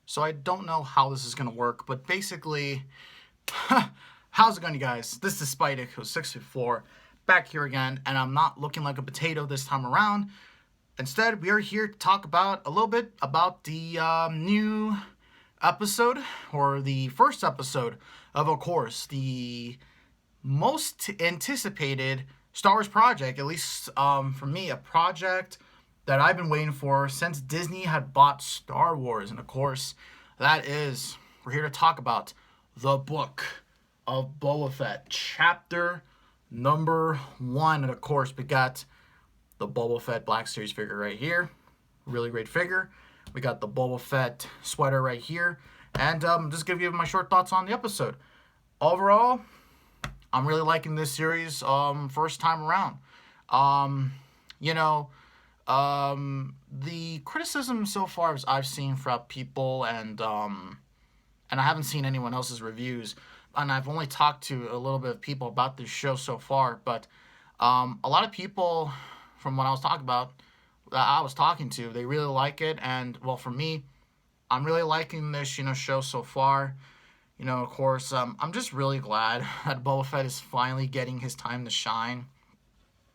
So I don't know how this is going to work, but basically, how's it going, you guys? This is Spidek, who's 6'4", back here again, and I'm not looking like a potato this time around. Instead, we are here to talk about a little bit about the new episode, or the first episode of course, the most anticipated Star Wars project, at least for me, a project that I've been waiting for since Disney had bought Star Wars. And of course, we're here to talk about the book of Boba Fett, chapter number 1. And of course, we got the Boba Fett Black Series figure right here. Really great figure. We got the Boba Fett sweater right here. And just give you my short thoughts on the episode. Overall, I'm really liking this series first time around. You know, the criticism so far as I've seen from people, and I haven't seen anyone else's reviews, and I've only talked to a little bit of people about this show so far, but a lot of people from what I was talking to, they really like it, and well, for me, I'm really liking this, show so far. Of course, I'm just really glad that Boba Fett is finally getting his time to shine.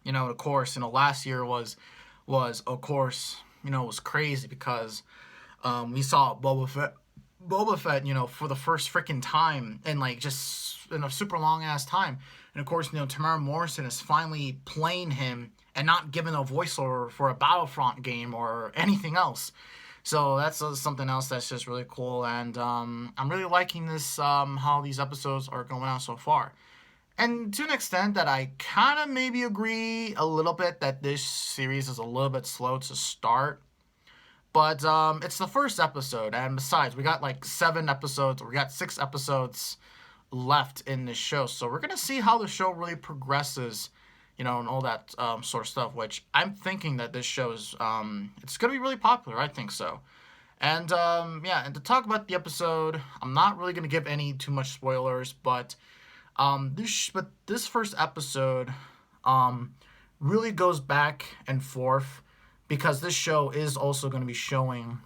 Of course, last year was of course, was crazy because we saw Boba Fett, for the first freaking time in just in a super long ass time. And of course, Tamara Morrison is finally playing him and not giving a voiceover for a Battlefront game or anything else. So that's something else that's just really cool, and I'm really liking this, how these episodes are going out so far. And to an extent that I kind of maybe agree a little bit that this series is a little bit slow to start. But it's the first episode, and besides, we got 7 episodes, we got 6 episodes left in this show. So we're going to see how the show really progresses, and all that sort of stuff, which I'm thinking that this show is, it's going to be really popular. I think so. And, and to talk about the episode, I'm not really going to give any too much spoilers, but this first episode really goes back and forth, because this show is also going to be showing,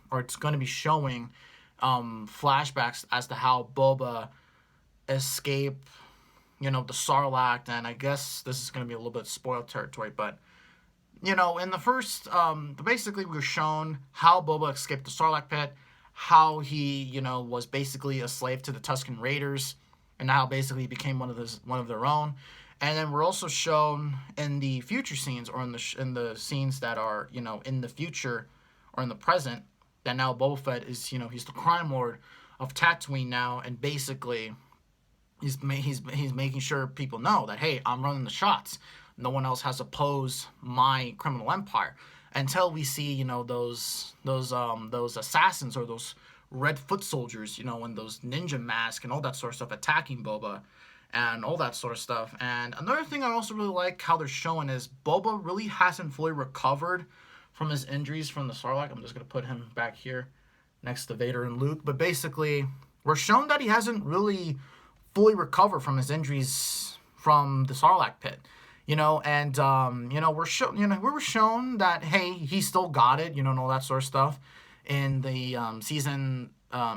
flashbacks as to how Boba escaped, the Sarlacc, and I guess this is going to be a little bit spoiled territory, but, in the first, basically we were shown how Boba escaped the Sarlacc pit, how he, was basically a slave to the Tusken Raiders, and how basically he became one of their own. And then we're also shown in the future scenes, or in the scenes that are, in the future or in the present, that now Boba Fett is, he's the crime lord of Tatooine now, and basically he's making sure people know that, hey, I'm running the shots. No one else has opposed my criminal empire, until we see, those assassins, or those red foot soldiers, in those ninja masks and all that sort of stuff, attacking Boba and all that sort of stuff. And another thing I also really like how they're showing is Boba really hasn't fully recovered from his injuries from the Sarlacc. I'm just going to put him back here next to Vader and Luke. But basically, we're shown that he hasn't really fully recovered from his injuries from the Sarlacc pit. And we were shown that, hey, he still got it, and all that sort of stuff in the season,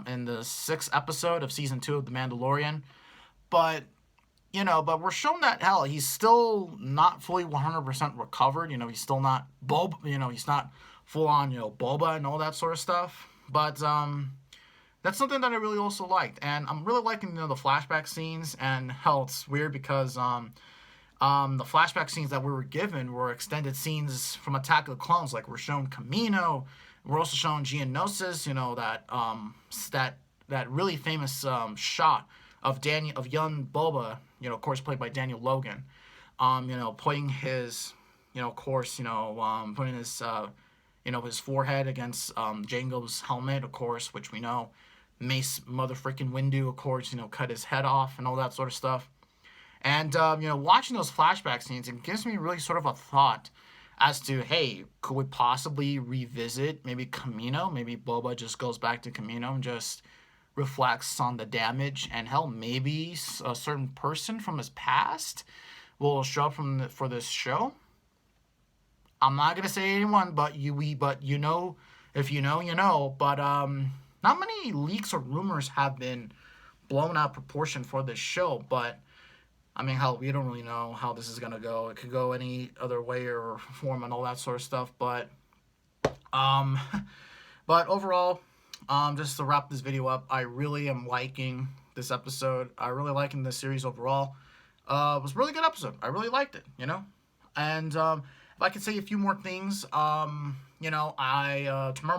in the 6th episode of season 2 of The Mandalorian. But we're shown that, hell, he's still not fully 100% recovered. He's still not Boba, he's not full on, Boba and all that sort of stuff. But that's something that I really also liked. And I'm really liking, the flashback scenes. And hell, it's weird because the flashback scenes that we were given were extended scenes from Attack of the Clones. Like, we're shown Kamino. We're also shown Geonosis, that really famous shot of young Boba, of course played by Daniel Logan, putting his, of course, putting his, his forehead against Jango's helmet, of course, which we know Mace motherfucking Windu, of course, cut his head off and all that sort of stuff. And, watching those flashback scenes, it gives me really sort of a thought as to, hey, could we possibly revisit maybe Kamino? Maybe Boba just goes back to Kamino and just reflects on the damage, and hell, maybe a certain person from his past will show up for this show. I'm not gonna say anyone, but if you know, you know. But not many leaks or rumors have been blown out of proportion for this show, but I mean, hell, we don't really know how this is gonna go. It could go any other way or form and all that sort of stuff. Um, but overall, just to wrap this video up, I really am liking this episode. I really liking this series overall. It was a really good episode. I really liked it, you know. And if I could say a few more things, Tamara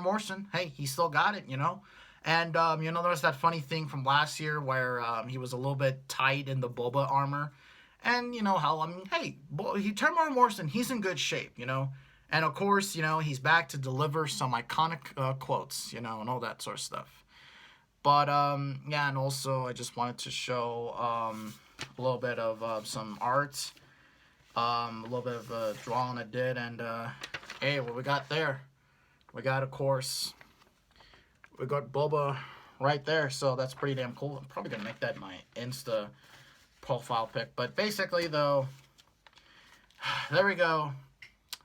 Morrison, hey, he still got it, you know. And there was that funny thing from last year where he was a little bit tight in the Boba armor, and you know how hey, Tamara Morrison, he's in good shape, you know. And of course, he's back to deliver some iconic quotes, and all that sort of stuff. But yeah, and also I just wanted to show a little bit of some art, a little bit of drawing I did, and hey, what we got there? We got, of course, we got Boba right there, so that's pretty damn cool. I'm probably gonna make that my Insta profile pic. But basically, though, there we go.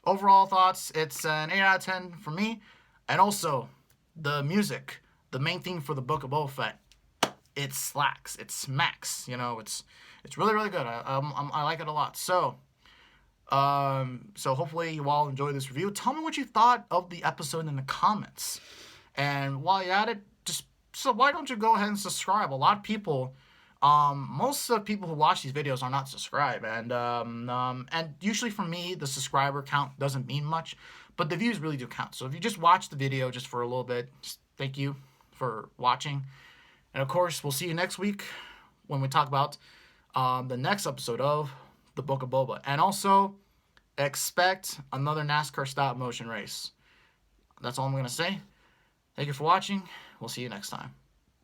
Overall thoughts, it's an 8 out of 10 for me. And also, the music, the main theme for the Book of Boba Fett, it slacks, it smacks. It's really, really good. I like it a lot. So hopefully you all enjoyed this review. Tell me what you thought of the episode in the comments. And while you're at it, so why don't you go ahead and subscribe? A lot of people, most of the people who watch these videos are not subscribed, and usually for me, the subscriber count doesn't mean much, but the views really do count. So if you just watch the video just for a little bit, just thank you for watching. And of course, we'll see you next week when we talk about the next episode of the Book of Boba. And also, expect another NASCAR stop motion race. That's all I'm going to say. Thank you for watching. We'll see you next time.